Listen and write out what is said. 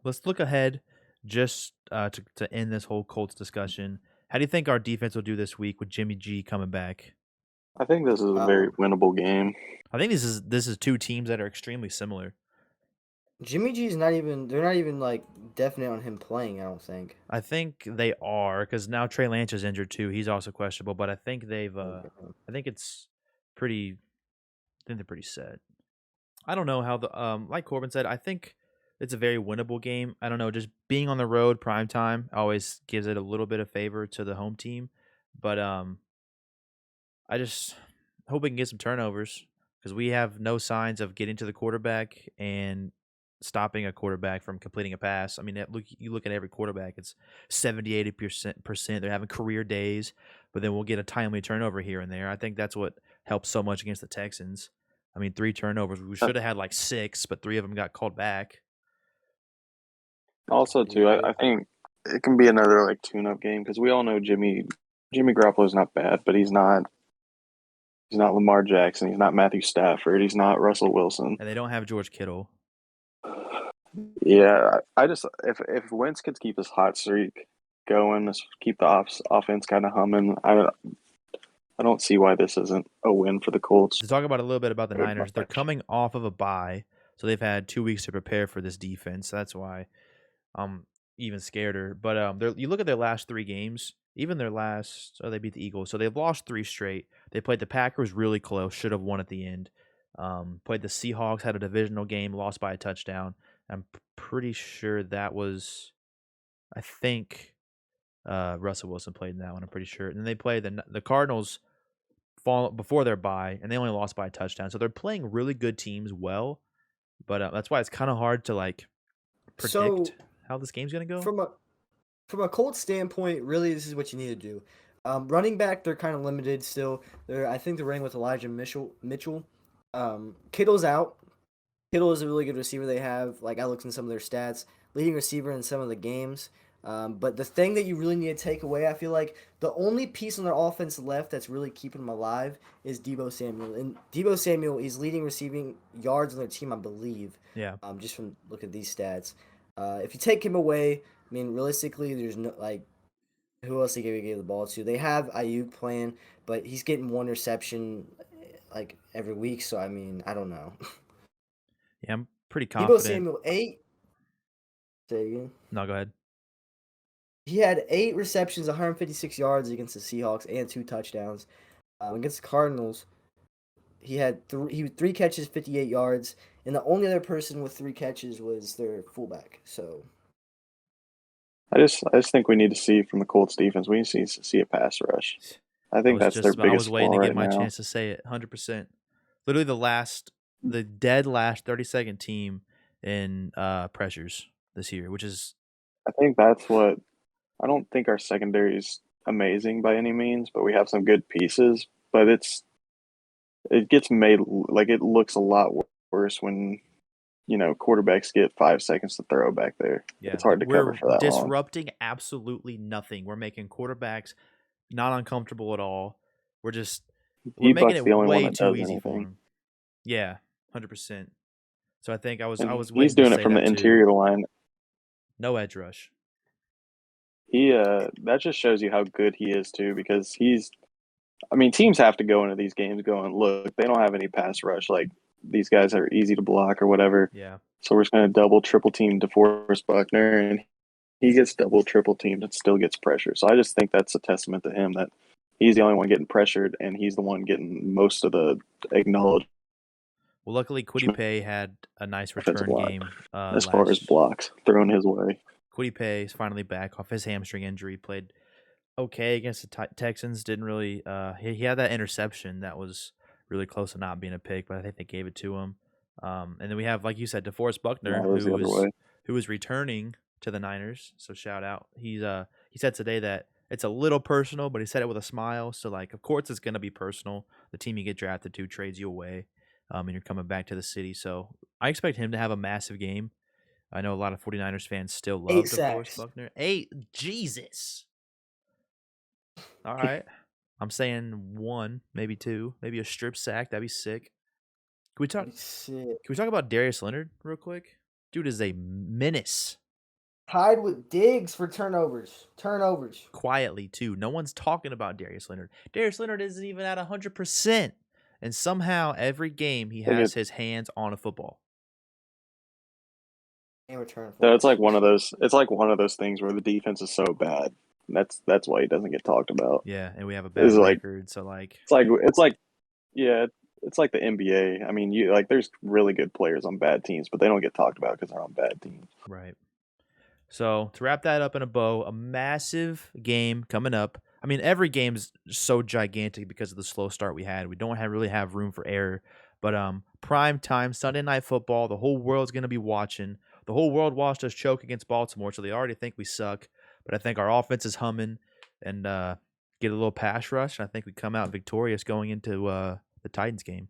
let's look ahead just to end this whole Colts discussion. How do you think our defense will do this week with Jimmy G coming back? I think this is a very Um, winnable game. I think this is two teams that are extremely similar. Jimmy G's not even. They're not even like definite on him playing. I don't think. I think they are because now Trey Lance is injured too. He's also questionable, but I think Okay. I think it's pretty. I think they're pretty set. I don't know how the like Corbin said. I think it's a very winnable game. I don't know, just being on the road prime time always gives it a little bit of favor to the home team, but I just hope we can get some turnovers because we have no signs of getting to the quarterback and stopping a quarterback from completing a pass. I mean, you look at every quarterback, it's 70-80%. They're having career days, but then we'll get a timely turnover here and there. I think that's what helps so much against the Texans. I mean, 3 turnovers. We Uh, should have had like six, but three of them got called back. Also, too, Yeah. I think it can be another like tune-up game because we all know Jimmy Garoppolo's not bad, but he's not Lamar Jackson, he's not Matthew Stafford, he's not Russell Wilson. And they don't have George Kittle. Yeah, I just if Wentz could keep his hot streak going, just keep the offense kind of humming, I don't see why this isn't a win for the Colts. To talk about a little bit about the Niners, they're coming off of a bye, so they've had 2 weeks to prepare for this defense. That's why I'm even scareder. But you look at their last three games, even their last, oh, they beat the Eagles, so they've lost three straight. They played the Packers really close, should have won at the end. Played the Seahawks, had a divisional game, lost by a touchdown. I'm pretty sure that was, I think, Russell Wilson played in that one. I'm pretty sure. And then they played the Cardinals fall before their bye, and they only lost by a touchdown. So they're playing really good teams well, but that's why it's kind of hard to like predict So how this game's gonna go. from a from a Colts standpoint, really, this is what you need to do. Running back, they're kind of limited still. I think they're running with Elijah Mitchell. Kittle's out. Kittle is a really good receiver they have. Like I looked in some of their stats, leading receiver in some of the games. But the thing that you really need to take away, I feel like the only piece on their offense left that's really keeping them alive is Debo Samuel. And Debo Samuel is leading receiving yards on their team, I believe. Yeah, Just from looking at these stats. If you take him away, I mean, realistically, there's no like who else they gave the ball to. They have Ayuk playing, but he's getting one reception like every week. So I mean, I don't know. yeah, I'm pretty Debo confident. Samuel 8. Say again. No, go ahead. He had 8 receptions, 156 yards against the Seahawks, and 2 touchdowns. Against the Cardinals, he had three catches, 58 yards, and the only other person with 3 catches was their fullback. So I just think we need to see from the Colts defense. We need to see a pass rush. I think that's their I was biggest waiting flaw to get right my now. chance to say it. 100%. Literally the dead last 30-second team in pressures this year, which is I think that's what I don't think our secondary is amazing by any means, but we have some good pieces. But it gets made like it looks a lot worse when quarterbacks get 5 seconds to throw back there. yeah. It's hard to cover We're for that long. disrupting absolutely nothing. We're making quarterbacks not uncomfortable at all. We're just we're making D-Buck's it the only one way that too does easy for anything, them. Yeah, 100%. So I think I and was he's waiting to doing it say from the that too. interior of the line. No edge rush. He that just shows you how good he is too, because he's. I mean, teams have to go into these games going, look, they don't have any pass rush. Like these guys are easy to block or whatever. Yeah. So we're just going to double, triple team DeForest Buckner, and he gets double, triple teamed and still gets pressure. So I just think that's a testament to him that he's the only one getting pressured, and he's the one getting most of the acknowledgement Well, luckily Quiddy Pay had a nice offensive return line game as far as last. blocks thrown his way. Quiddy Pay is finally back off his hamstring injury. Played okay against the Texans. Didn't really. He had that interception that was really close to not being a pick, but I think they gave it to him. And then we have, like you said, DeForest No, Buckner, it was the other way. who is returning to the Niners. So shout out. He said today that it's a little personal, but he said it with a smile. So like, of course, it's gonna be personal. The team you get drafted to trades you away, and you're coming back to the city. So I expect him to have a massive game. I know a lot of 49ers fans still eight love DeForest sacks. Buckner. Hey, Jesus. All right. I'm saying one, maybe two, maybe a strip sack. That'd be sick. Can we talk? Shit. Can we talk about Darius Leonard real quick? Dude is a menace. Tied with Diggs for turnovers. Turnovers. Quietly too. No one's talking about Darius Leonard. Darius Leonard isn't even at 100%, and somehow every game he I think has his hands on a football. And return it's like fumbles. one of those. It's like one of those things where the defense is so bad. That's why he doesn't get talked about. Yeah, and we have a Is bad like record, so like, it's like yeah, it's like the NBA. I mean, you like there's really good players on bad teams, but they don't get talked about because they're on bad teams. right. So to wrap that up in a bow, a massive game coming up. I mean, every game is so gigantic because of the slow start we had. We don't really have room for error. But prime time Sunday night football, the whole world's gonna be watching. The whole world watched us choke against Baltimore, so they already think we suck. But I think our offense is humming and get a little pass rush. And I think we come out victorious going into the Titans game.